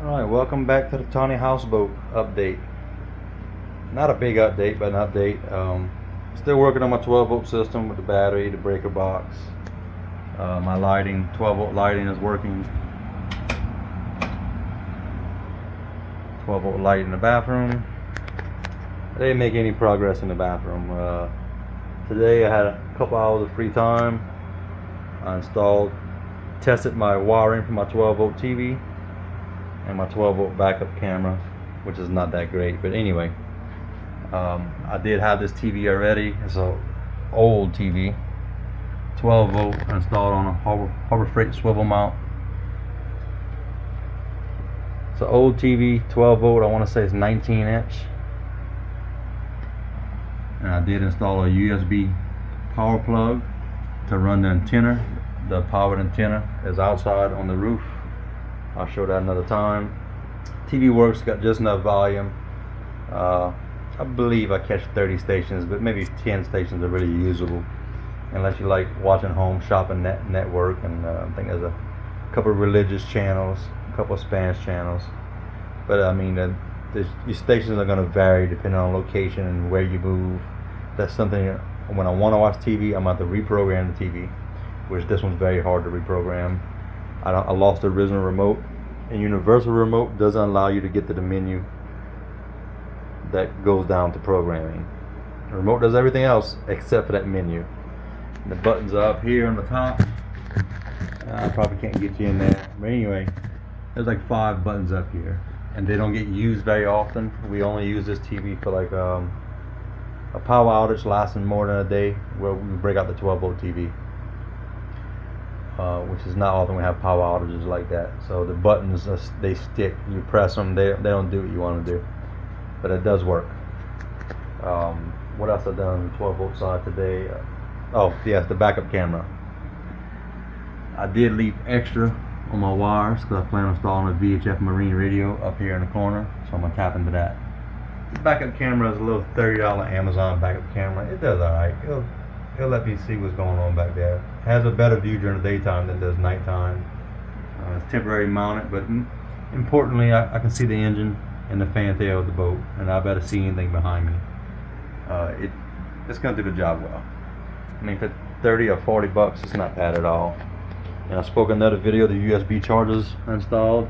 Alright, welcome back to the Tawny Houseboat update. Not a big update, but an update. Still working on my 12-volt system with the battery, the breaker box. My lighting, 12-volt lighting is working. 12-volt light in the bathroom. I didn't make any progress in the bathroom. Today I had a couple hours of free time. I tested my wiring for my 12-volt TV and my 12-volt backup camera, which is not that great, but anyway, I did have this TV already. It's an old TV, 12-volt, installed on a Harbor Freight swivel mount. It's an old TV, 12-volt. I want to say it's 19-inch, and I did install a USB power plug to run the antenna. The powered antenna is outside on the roof. I'll show that another time. TV works, got just enough volume. I believe I catch 30 stations, but maybe 10 stations are really usable, unless you like watching Home Shopping Network, and I think there's a couple of religious channels, a couple of Spanish channels. But I mean, your stations are going to vary depending on location and where you move. That's something when I want to watch TV, I'm going to have to reprogram the TV, which this one's very hard to reprogram. I lost the original remote, and universal remote doesn't allow you to get to the menu that goes down to programming. The remote does everything else except for that menu. And the buttons are up here on the top. I probably can't get you in there, but anyway, there's like 5 buttons up here, and they don't get used very often. We only use this TV for like a power outage lasting more than a day, where we break out the 12-volt TV. Which is not often we have power outages like that. So the buttons, they stick. You press them, they don't do what you want to do. But it does work. What else I've done on the 12-volt side today? Oh yes, the backup camera. I did leave extra on my wires because I plan on installing a VHF marine radio up here in the corner, so I'm gonna tap into that. The backup camera is a little $30 Amazon backup camera. It does alright. It'll let me see what's going on back there. It has a better view during the daytime than it does nighttime. It's temporary mounted, but importantly, I can see the engine and the fantail of the boat, and I better see anything behind me. It's going to do the job well. I mean, for 30 or 40 bucks, it's not bad at all. And I spoke in another video, the USB chargers installed.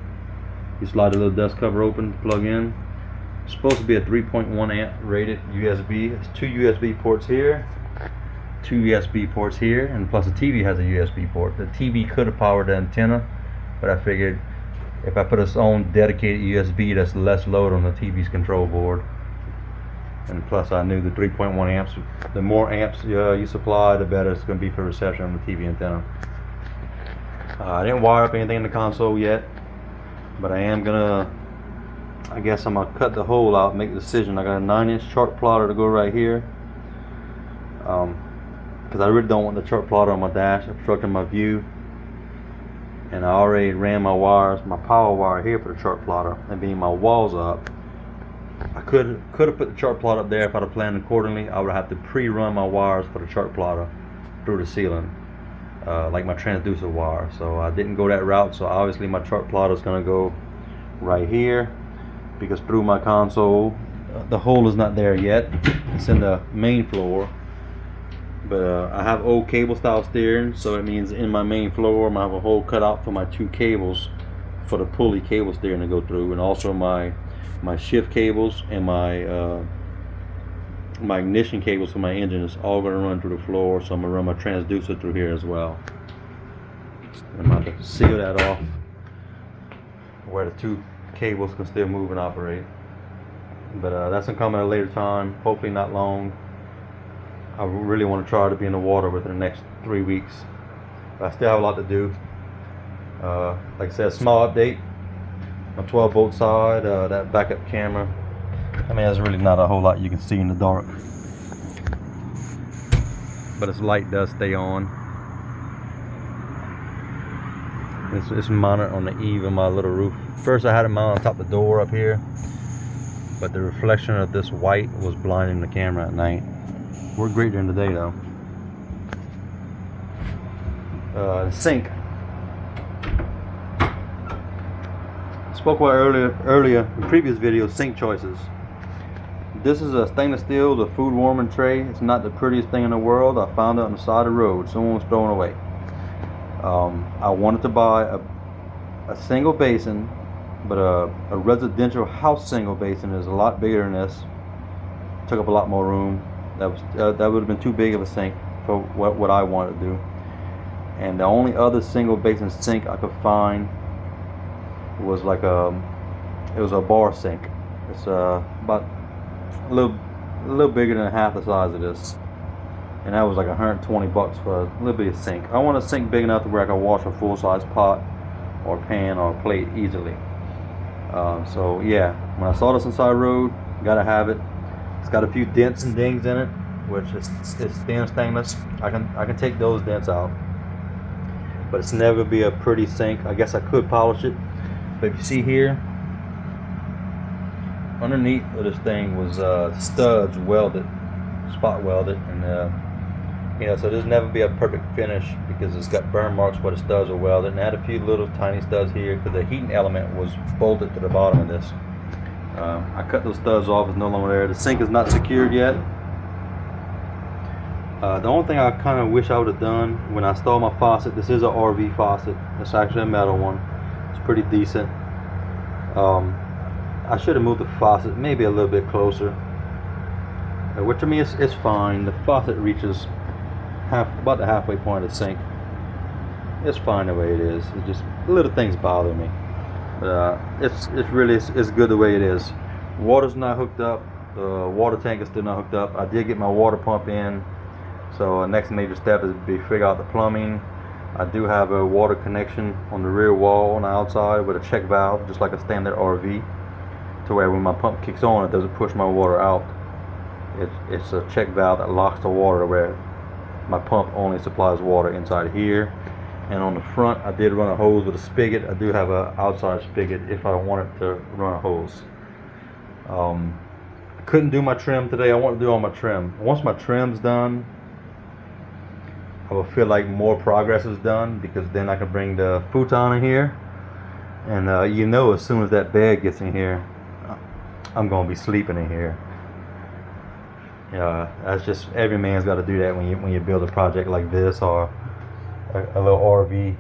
You slide the little dust cover open, plug in. It's supposed to be a 3.1 amp rated USB. It's 2 USB ports here, 2 USB ports here, and plus the TV has a USB port. The TV could have powered the antenna, but I figured if I put its own dedicated USB, that's less load on the TV's control board. And plus I knew the 3.1 amps, the more amps you supply, the better it's going to be for reception on the TV antenna. I didn't wire up anything in the console yet, but I guess I'm going to cut the hole out and make the decision. I got a 9-inch chart plotter to go right here. Because I really don't want the chart plotter on my dash obstructing my view, and I already ran my wires, my power wire here for the chart plotter, and being my walls up, I could have put the chart plotter up there if I'd have planned accordingly. I would have to pre-run my wires for the chart plotter through the ceiling, like my transducer wire. So I didn't go that route. So obviously my chart plotter is going to go right here, because through my console, the hole is not there yet. It's in the main floor. But I have old cable style steering, so it means in my main floor I have a hole cut out for my 2 cables for the pulley cable steering to go through, and also my shift cables and my ignition cables for my engine is all going to run through the floor. So I'm going to run my transducer through here as well. I'm going to seal that off where the 2 cables can still move and operate. But that's going to come at a later time, hopefully not long. I really want to try to be in the water within the next 3 weeks. But I still have a lot to do. Like I said, small update. My 12-volt side, that backup camera. I mean, there's really not a whole lot you can see in the dark, but its light does stay on. It's mounted on the eave of my little roof. First I had it mounted on top of the door up here, but the reflection of this white was blinding the camera at night. Worked great during the day though. The sink spoke about earlier in previous videos, sink choices. This is a stainless steel, the food warming tray. It's not the prettiest thing in the world. I found it on the side of the road. Someone was throwing it away. I wanted to buy a single basin, but a residential house single basin is a lot bigger than this. Took up a lot more room. That would have been too big of a sink for what I wanted to do. And the only other single basin sink I could find was like it was a bar sink. It's about a little bigger than half the size of this, and that was like $120 for a little bitty sink. I want a sink big enough to where I can wash a full-size pot or pan or plate easily. So yeah, when I saw this on the side of the road, gotta have it. It's got a few dents and dings in it, which is thin stainless. I can take those dents out, but it's never gonna be a pretty sink. I guess I could polish it, but if you see here, underneath of this thing was studs welded, spot welded, and you know, so there's never be a perfect finish because it's got burn marks where the studs are welded, and I had a few little tiny studs here because the heating element was bolted to the bottom of this. I cut those studs off. It's no longer there. The sink is not secured yet. The only thing I kind of wish I would have done when I installed my faucet, this is an RV faucet. It's actually a metal one. It's pretty decent. I should have moved the faucet maybe a little bit closer, which to me is fine. The faucet reaches about the halfway point of the sink. It's fine the way it is. It's just little things bother me. But it's good the way it is. Water's not hooked up. The water tank is still not hooked up. I did get my water pump in, so the next major step is to figure out the plumbing. I do have a water connection on the rear wall on the outside with a check valve, just like a standard RV, to where when my pump kicks on, it doesn't push my water out. It's a check valve that locks the water where my pump only supplies water inside here. And on the front, I did run a hose with a spigot. I do have an outside spigot if I wanted to run a hose. I couldn't do my trim today. I want to do all my trim. Once my trim's done, I will feel like more progress is done, because then I can bring the futon in here, and you know, as soon as that bed gets in here, I'm gonna be sleeping in here. That's just, every man's got to do that when you build a project like this or a little RV.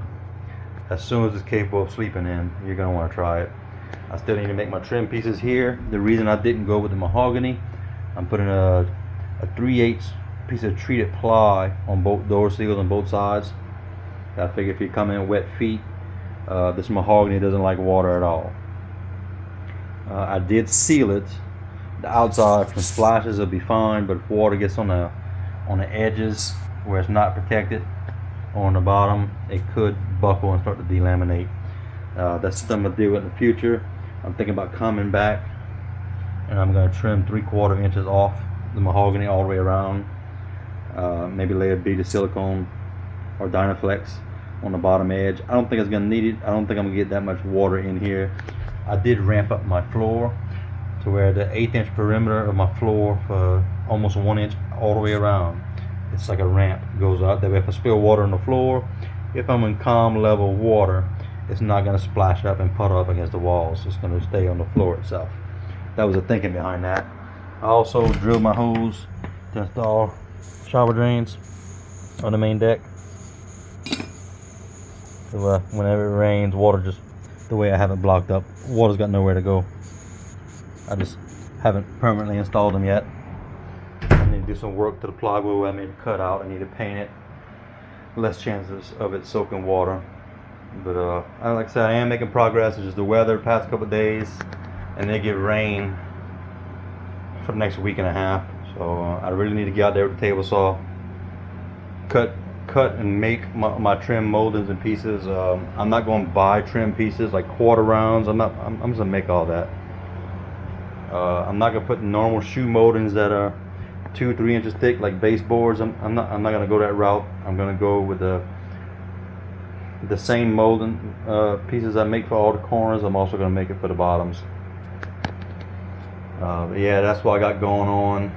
As soon as it's capable of sleeping in, you're gonna want to try it. I still need to make my trim pieces here. The reason I didn't go with the mahogany, I'm putting a 3/8 piece of treated ply on both door seals on both sides. I figure if you come in wet feet, this mahogany doesn't like water at all. I did seal it. The outside from splashes will be fine, but if water gets on the edges where it's not protected, or on the bottom, it could buckle and start to delaminate. That's something to deal with in the future. I'm thinking about coming back, and I'm going to trim 3/4 inches off the mahogany all the way around. Maybe lay a bead of silicone or Dynaflex on the bottom edge. I don't think it's going to need it. I don't think I'm going to get that much water in here. I did ramp up my floor to where the 1/8 inch perimeter of my floor for almost 1 inch all the way around. It's like a ramp goes up. That way if I spill water on the floor, if I'm in calm level water, it's not going to splash up and puddle up against the walls. It's going to stay on the floor itself. That was the thinking behind that. I also drilled my hose to install shower drains on the main deck. So whenever it rains, water just, the way I have it blocked up, water's got nowhere to go. I just haven't permanently installed them yet. I need to do some work to the plywood where I made a cutout. I need to paint it. Less chances of it soaking water. But like I said, I am making progress. It's just the weather the past couple of days, and they get rain for the next week and a half. So I really need to get out there with the table saw, cut and make my trim moldings and pieces. I'm not going to buy trim pieces like quarter rounds. I'm just gonna make all that. I'm not gonna put normal shoe moldings that are 2-3 inches thick like baseboards. I'm not gonna go that route. I'm gonna go with the same molding pieces I make for all the corners. I'm also gonna make it for the bottoms. But yeah, that's what I got going on.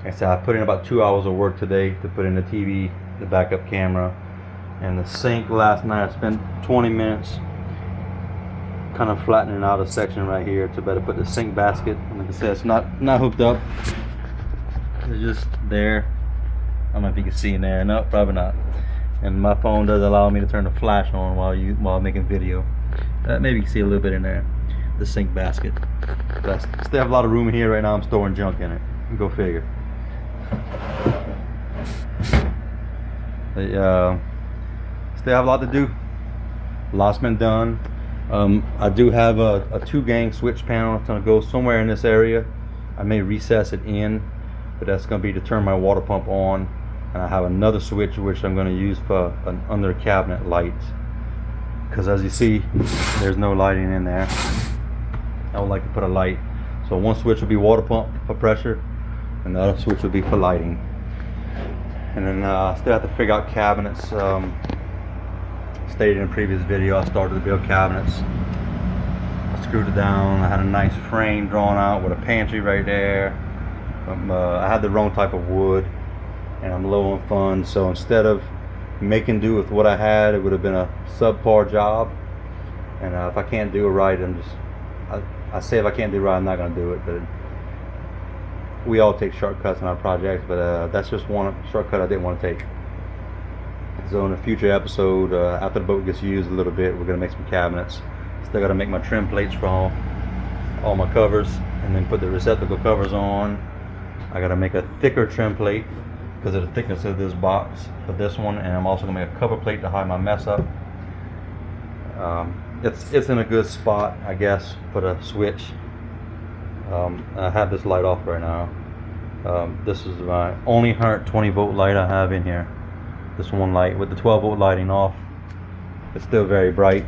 Like I said, I put in about 2 hours of work today to put in the TV, the backup camera, and the sink. Last night I spent 20 minutes kind of flattening out a section right here to better put the sink basket. And like I said, it's not hooked up. It's just there. I don't know if you can see in there. No, probably not. And my phone does allow me to turn the flash on while making video. Maybe you can see a little bit in there. The sink basket. But I still have a lot of room in here right now. I'm storing junk in it. Go figure. Still have a lot to do. Lot's been done. I do have a 2-gang switch panel. It's gonna go somewhere in this area. I may recess it in, but that's gonna be to turn my water pump on. And I have another switch which I'm gonna use for an under cabinet light. Because as you see, there's no lighting in there. I would like to put a light. So one switch will be water pump for pressure, and the other switch will be for lighting. And then I still have to figure out cabinets. Stated in a previous video, I started to build cabinets. I screwed it down. I had a nice frame drawn out with a pantry right there. I had the wrong type of wood, and I'm low on funds. So instead of making do with what I had, it would have been a subpar job. And if I can't do it right, I say if I can't do it right, I'm not going to do it. But we all take shortcuts in our projects, but that's just one shortcut I didn't want to take. So in a future episode, after the boat gets used a little bit, we're going to make some cabinets. Still got to make my trim plates for all my covers, and then put the receptacle covers on. I got to make a thicker trim plate because of the thickness of this box for this one, and I'm also going to make a cover plate to hide my mess up. It's in a good spot, I guess, for the switch. I have this light off right now. This is my only 120 volt light I have in here. This one light with the 12 volt lighting off. It's still very bright.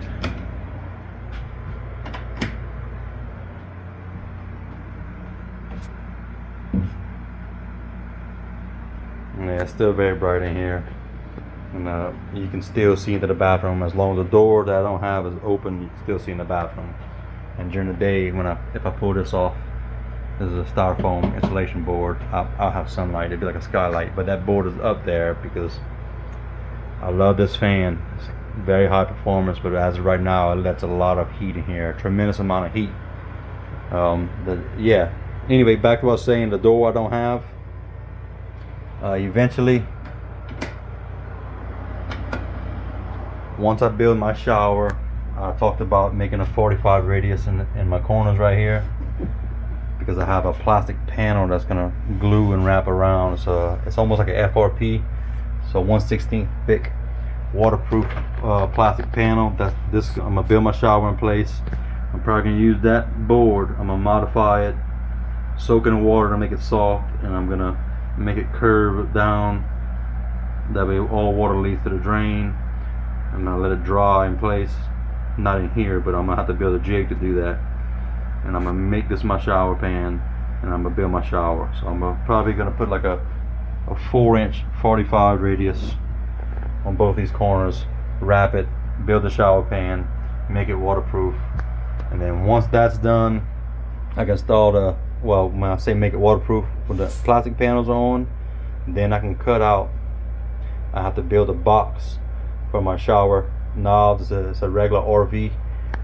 Yeah, it's still very bright in here. And you can still see into the bathroom as long as the door that I don't have is open. You can still see in the bathroom. And during the day, if I pull this off, this is a styrofoam insulation board. I'll have sunlight. It'd be like a skylight, but that board is up there because I love this fan. It's very high performance, but as of right now, it lets a lot of heat in here. A tremendous amount of heat. Yeah. Anyway, back to what I was saying. The door I don't have. Eventually, once I build my shower, I talked about making a 45 radius in my corners right here, because I have a plastic panel that's gonna glue and wrap around. So it's almost like an FRP. So 1/16 thick waterproof plastic panel. I'm gonna build my shower in place. I'm probably gonna use that board. I'm gonna modify it, soak it in water to make it soft, and I'm gonna make it curve down. That way all water leads to the drain. I'm gonna let it dry in place. Not in here, but I'm gonna have to build a jig to do that. And I'm gonna make this my shower pan, and I'm gonna build my shower. So I'm probably gonna put like a 4-inch 45 radius on both these corners, wrap it, build the shower pan, make it waterproof. And then once that's done, I can install when I say make it waterproof, when the plastic panels are on, then I can cut out. I have to build a box for my shower knobs. It's a regular RV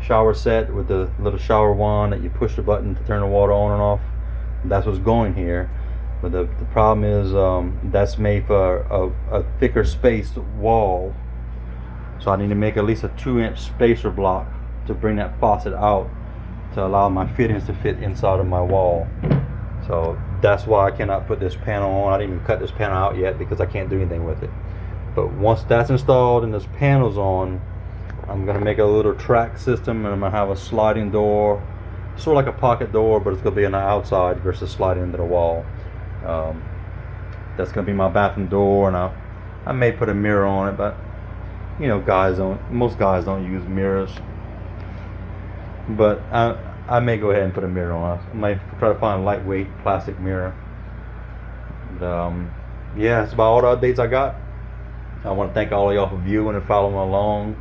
shower set with the little shower wand that you push the button to turn the water on and off. That's what's going here. But the problem is that's made for a thicker spaced wall. So I need to make at least a 2-inch spacer block to bring that faucet out to allow my fittings to fit inside of my wall. So that's why I cannot put this panel on. I didn't even cut this panel out yet because I can't do anything with it. But once that's installed and this panel's on, I'm gonna make a little track system, and I'm gonna have a sliding door, sort of like a pocket door, but it's gonna be on the outside versus sliding into the wall. That's gonna be my bathroom door, and I may put a mirror on it, but you know, most guys don't use mirrors. But I may go ahead and put a mirror on. I might try to find a lightweight plastic mirror. But yeah, that's about all the updates I got. I want to thank all of y'all for viewing and following along.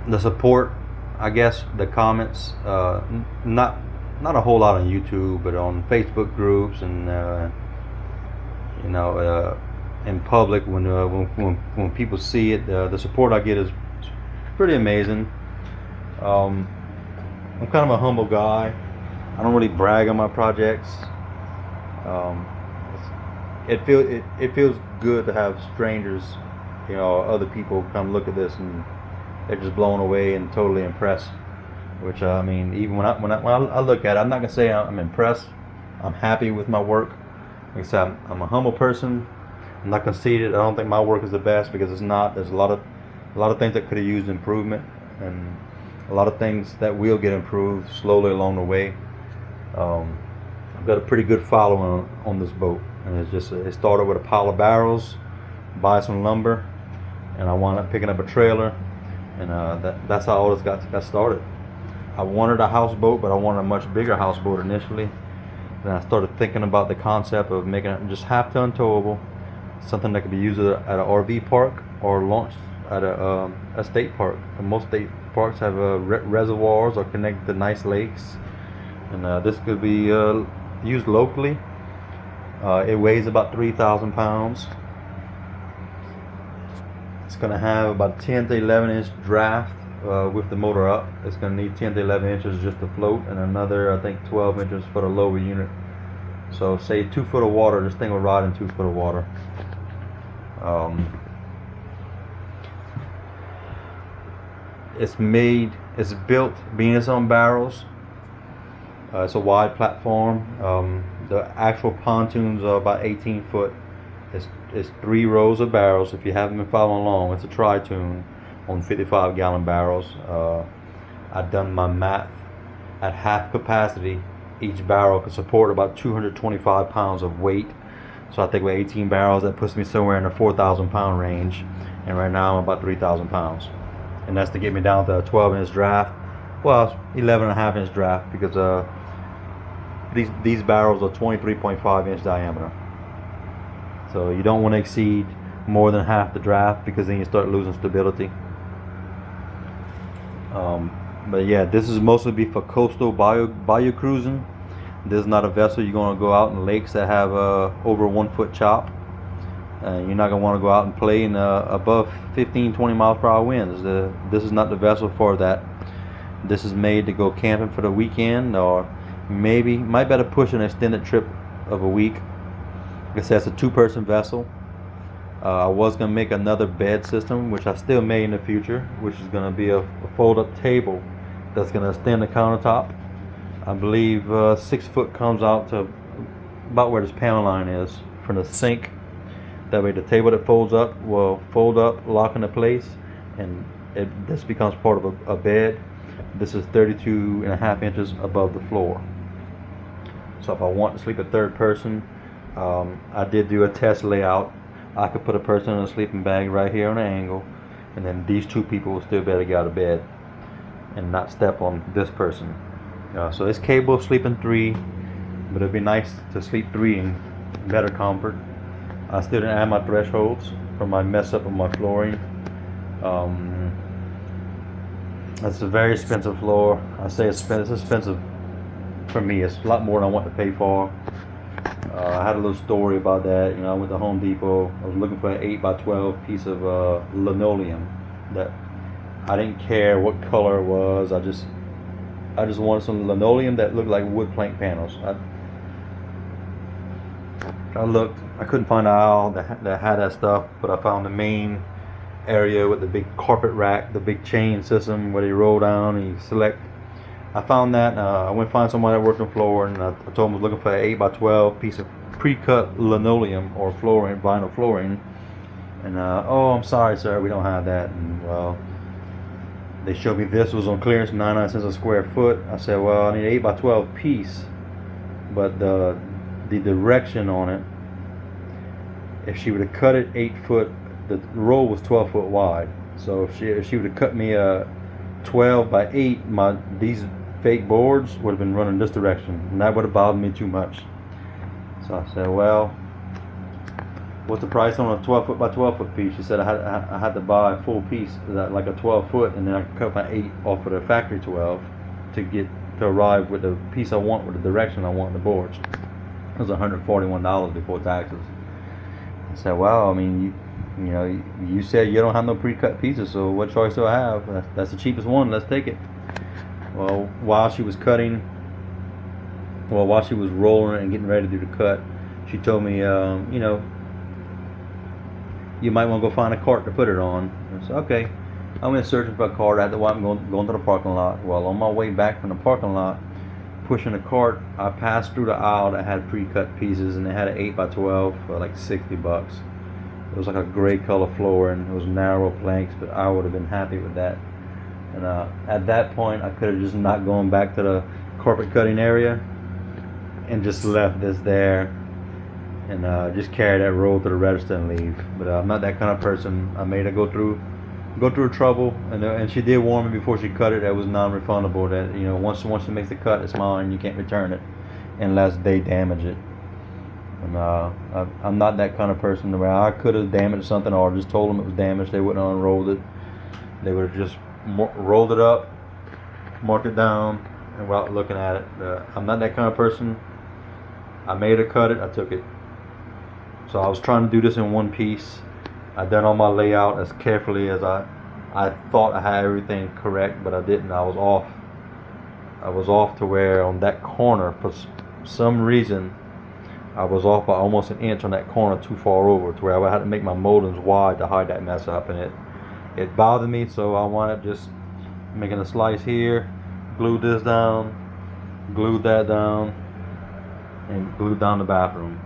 The support, I guess, the comments, not a whole lot on YouTube, but on Facebook groups and you know, in public, when people see it, the support I get is pretty amazing. I'm kind of a humble guy. I don't really brag on my projects. Um, it feels good to have strangers, other people come look at this and they're just blown away and totally impressed. Which I mean, even when I look at it, I'm not gonna say I'm impressed. I'm happy with my work. Like I said, I'm a humble person. I'm not conceited. I don't think my work is the best because it's not. There's a lot of things that could have used improvement, and a lot of things that will get improved slowly along the way. I've got a pretty good following on this boat, and it started with a pile of barrels, buy some lumber, and I wound up picking up a trailer, and that's how all this got started. I wanted a houseboat, but I wanted a much bigger houseboat initially. Then I started thinking about the concept of making it just half-ton towable, something that could be used at an RV park or launched at a state park. And most state parks have reservoirs or connected to nice lakes, and this could be used locally. It weighs about 3,000 pounds. It's going to have about 10 to 11 inch draft with the motor up. It's going to need 10 to 11 inches just to float, and another, I think, 12 inches for the lower unit. So say 2 foot of water, this thing will ride in 2 foot of water. It's built being it's on barrels. It's a wide platform. The actual pontoons are about 18 foot. It's 3 rows of barrels. If you haven't been following along, it's a tri-tune on 55-gallon barrels. I've done my math. At half capacity, each barrel could support about 225 pounds of weight. So I think with 18 barrels, that puts me somewhere in the 4,000 pound range. And right now I'm about 3,000 pounds. And that's to get me down to a 12 inch draft. Well, 11 and a half inch draft, because these barrels are 23.5 inch diameter. So you don't want to exceed more than half the draft, because then you start losing stability. But yeah, this is mostly be for coastal bayou cruising. This is not a vessel you're going to go out in lakes that have over 1 foot chop. You're not going to want to go out and play in above 15-20 miles per hour winds. This is not the vessel for that. This is made to go camping for the weekend, or might better push an extended trip of a week. Like I said, it's a 2-person vessel. I was going to make another bed system, which I still may in the future, which is going to be a fold-up table that's going to extend the countertop. I believe 6 foot comes out to about where this panel line is from the sink. That way the table that folds up will fold up, lock into place, and this becomes part of a bed. This is 32.5 inches above the floor. So if I want to sleep a third person, I did do a test layout. I could put a person in a sleeping bag right here on an angle, and then these 2 people will still be able to get out of bed and not step on this person. So it's capable of sleeping 3, but it'd be nice to sleep 3 in better comfort. I still didn't add my thresholds for my mess up on my flooring. It's a very expensive floor. I say it's expensive for me. It's a lot more than I want to pay for. I had a little story about that. I went to Home Depot. I was looking for an 8x12 piece of linoleum that I didn't care what color it was. I just wanted some linoleum that looked like wood plank panels. I looked. I couldn't find an aisle that had that stuff, but I found the main area with the big carpet rack, the big chain system where you roll down and you select. I found that. I went to find someone that worked on floor, and I told him I was looking for an 8x12 piece of pre-cut linoleum or flooring, vinyl flooring. And oh, I'm sorry, sir, we don't have that. And well, they showed me this was on clearance, 99 cents a square foot. I said, well, I need an 8x12 piece, but the direction on it, if she would have cut it 8 foot, the roll was 12 foot wide. So if she would have cut me a 12 by 8, these fake boards would have been running this direction, and that would have bothered me too much. So I said, well, what's the price on a 12 foot by 12 foot piece? She said I had to buy a full piece, like a 12 foot, and then I could cut my 8 off of the factory 12 to arrive with the piece I want, with the direction I want in the boards. It was $141 before taxes. I said, well, I mean, You know, you said you don't have no pre-cut pieces, so what choice do I have? That's the cheapest one. Let's take it. Well, while she was rolling it and getting ready to do the cut, she told me, you know, you might want to go find a cart to put it on. I said, okay. I went searching for a cart. I had to while I'm going to the parking lot. Well, on my way back from the parking lot, pushing the cart, I passed through the aisle that had pre-cut pieces, and they had an 8x12 for like $60. It was like a gray color floor, and it was narrow planks, but I would have been happy with that. And at that point, I could have just not gone back to the carpet cutting area and just left this there and just carry that roll to the register and leave. But I'm not that kind of person. I made her go through trouble, and she did warn me before she cut it that it was non-refundable. That, you know, once she makes the cut, it's mine. You can't return it unless they damage it. And I'm not that kind of person where I could have damaged something or just told them it was damaged. They wouldn't have unrolled it. They would have just rolled it up, marked it down, and without looking at it. I'm not that kind of person. I made her cut it. I took it. So I was trying to do this in one piece. I done all my layout as carefully as I thought I had everything correct, but I didn't. I was off to where on that corner, for some reason, I was off by almost an inch on that corner too far over, to where I had to make my moldings wide to hide that mess up, and it bothered me. So I wound up just making a slice here, glued this down, glued that down, and glued down the bathroom.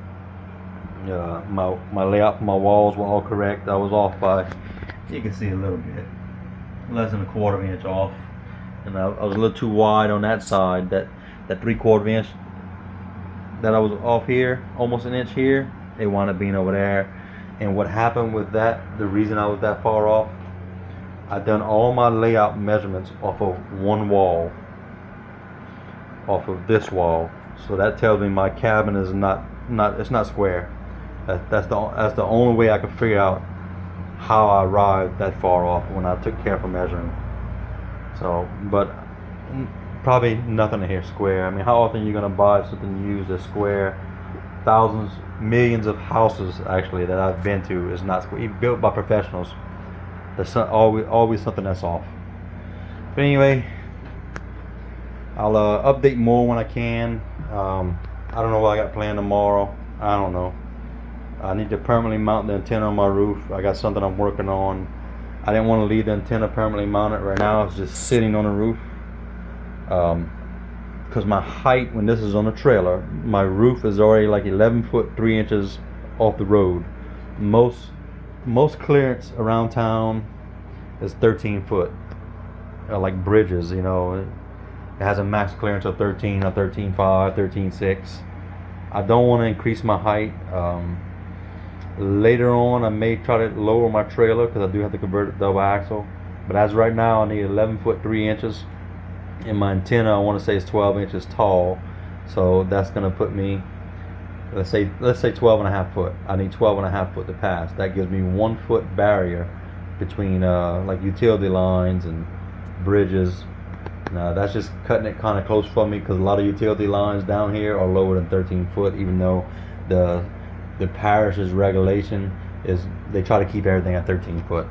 My layout for my walls were all correct. I was off by, you can see a little bit, less than a quarter of an inch off, and I was a little too wide on that side. That 3/4 inch that I was off here, almost an inch here, it wound up being over there. And what happened with that, the reason I was that far off, I done all my layout measurements off of one wall, off of this wall. So that tells me my cabin is it's not square. That's the only way I could figure out how I arrived that far off when I took careful measuring. So, but probably nothing in here square. I mean, how often are you gonna buy something used as square? Thousands, millions of houses actually that I've been to is not square, built by professionals. There's always something that's off. But anyway, I'll update more when I can. I don't know what I got planned tomorrow. I don't know. I need to permanently mount the antenna on my roof. I got something I'm working on. I didn't want to leave the antenna permanently mounted right now. It's just sitting on the roof. Because my height, when this is on a trailer, my roof is already like 11 foot 3 inches off the road. Most clearance around town is 13 foot. Like bridges, you know, it has a max clearance of 13 or 13.5, 13.6. I don't want to increase my height. Later on, I may try to lower my trailer because I do have to convert it to double axle. But as right now, I need 11 foot 3 inches. And my antenna, I want to say, is 12 inches tall. So that's going to put me, let's say 12 and a half foot. I need 12 and a half foot to pass. That gives me 1 foot barrier between like utility lines and bridges. Now that's just cutting it kind of close for me, because a lot of utility lines down here are lower than 13 foot, even though the parish's regulation is they try to keep everything at 13 foot.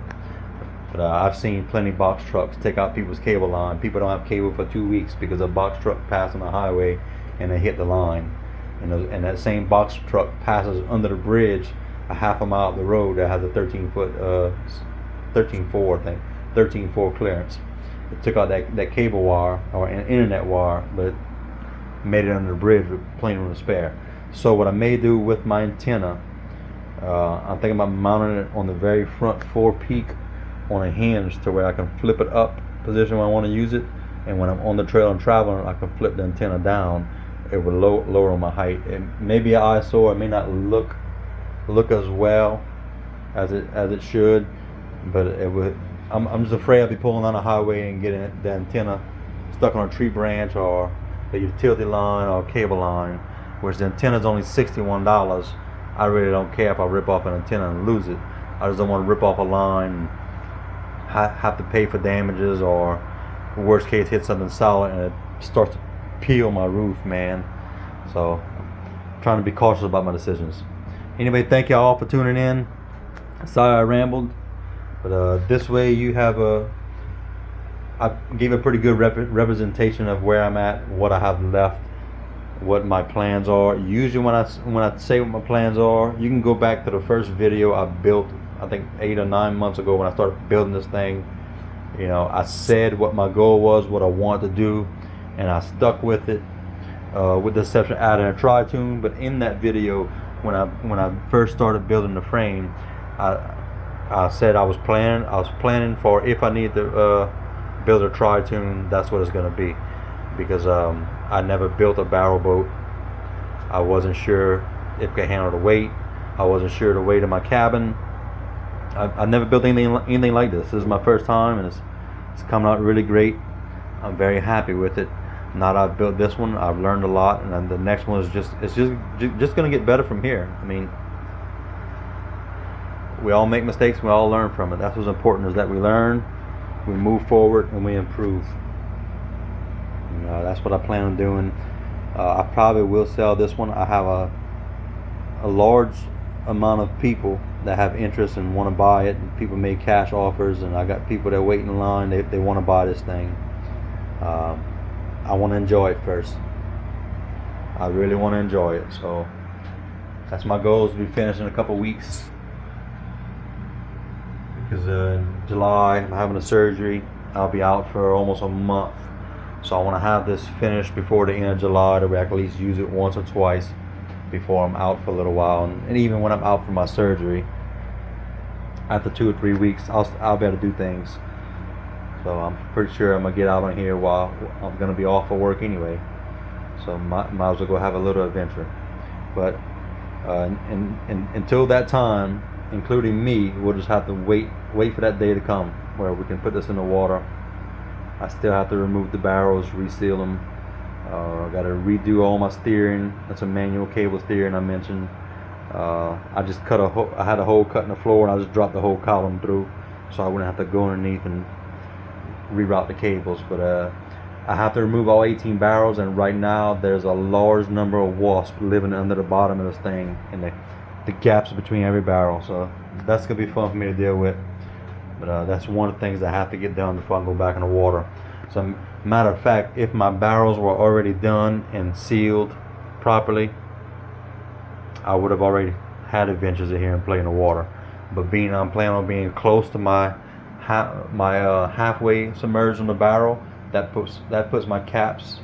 But I've seen plenty of box trucks take out people's cable line. People don't have cable for 2 weeks because a box truck passed on the highway and they hit the line. And that same box truck passes under the bridge a half a mile up the road that has a 13 foot, 13.4 I think, 13.4 clearance. It took out that cable wire or an internet wire, but it made it under the bridge with plenty room to spare. So what I may do with my antenna, I'm thinking about mounting it on the very front forepeak on a hinge, to where I can flip it up position when I want to use it, and when I'm on the trail and traveling, I can flip the antenna down. It would lower my height. It may be an eyesore. It may not look as well as it should, but it would. I'm just afraid I'll be pulling on a highway and getting the antenna stuck on a tree branch or the utility line or cable line, whereas the antenna is only $61. I really don't care if I rip off an antenna and lose it. I just don't want to rip off a line and have to pay for damages, or worst case hit something solid and it starts to peel my roof, man. So I'm trying to be cautious about my decisions. Anyway, thank you all for tuning in. Sorry I rambled, but this way you have I gave a pretty good representation of where I'm at, what I have left, what my plans are. Usually when I say what my plans are, you can go back to the first video I built, I think 8 or 9 months ago when I started building this thing. You know, I said what my goal was, what I wanted to do, and I stuck with it, with the exception of adding a tri-tune. But in that video, when I first started building the frame, I said I was planning for, if I need to build a tri-tune, that's what it's going to be, because I never built a barrel boat. I wasn't sure if it could handle the weight. I wasn't sure the weight of my cabin. I never built anything like this. This is my first time, and it's coming out really great. I'm very happy with it. Now that I've built this one, I've learned a lot, and then the next one is just going to get better from here. I mean, we all make mistakes. We all learn from it. That's what's important, is that we learn, we move forward, and we improve. And, that's what I plan on doing. I probably will sell this one. I have a large amount of people that have interest and want to buy it. People made cash offers, and I got people that wait in line. They want to buy this thing. I want to enjoy it first. I really want to enjoy it. So that's my goal, is to be finished in a couple weeks. Because in July I'm having a surgery. I'll be out for almost a month. So I want to have this finished before the end of July, to at least use it once or twice before I'm out for a little while. And even when I'm out for my surgery, after 2 or 3 weeks, I'll be able to do things. So I'm pretty sure I'm gonna get out on here while I'm gonna be off for work anyway. So might as well go have a little adventure. But until that time, including me, we'll just have to wait for that day to come where we can put this in the water. I still have to remove the barrels, reseal them. Got to redo all my steering. That's a manual cable steering I mentioned. I just I had a hole cut in the floor, and I just dropped the whole column through, so I wouldn't have to go underneath and reroute the cables. But I have to remove all 18 barrels, and right now there's a large number of wasps living under the bottom of this thing, and the gaps between every barrel. So that's gonna be fun for me to deal with. But that's one of the things I have to get done before I go back in the water. So matter of fact, if my barrels were already done and sealed properly, I would have already had adventures in here and play in the water. But I'm planning on being close to my halfway submerged on the barrel, that puts my caps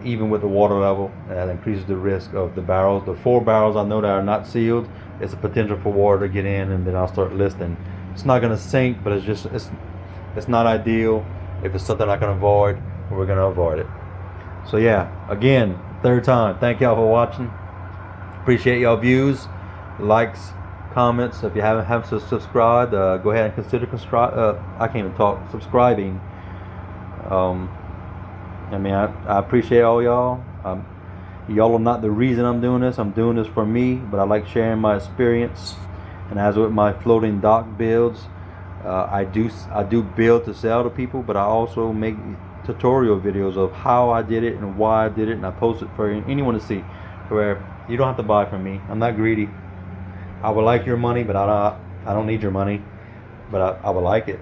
even with the water level. That increases the risk of the barrels. The 4 barrels I know that are not sealed, it's a potential for water to get in, and then I'll start listing. It's not going to sink, but it's not ideal. If it's something I can avoid, we're going to avoid it. So yeah, again, 3rd time, thank y'all for watching. Appreciate y'all views, likes, comments. If you haven't subscribed, go ahead and consider I can't even talk, subscribing. I mean, I appreciate all y'all. Y'all are not the reason I'm doing this. I'm doing this for me, but I like sharing my experience. And as with my floating dock builds, I do build to sell to people, but I also make tutorial videos of how I did it and why I did it, and I post it for anyone to see, where you don't have to buy from me. I'm not greedy. I would like your money, but I don't need your money, but I would like it.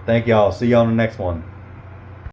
Thank y'all. See y'all on the next one.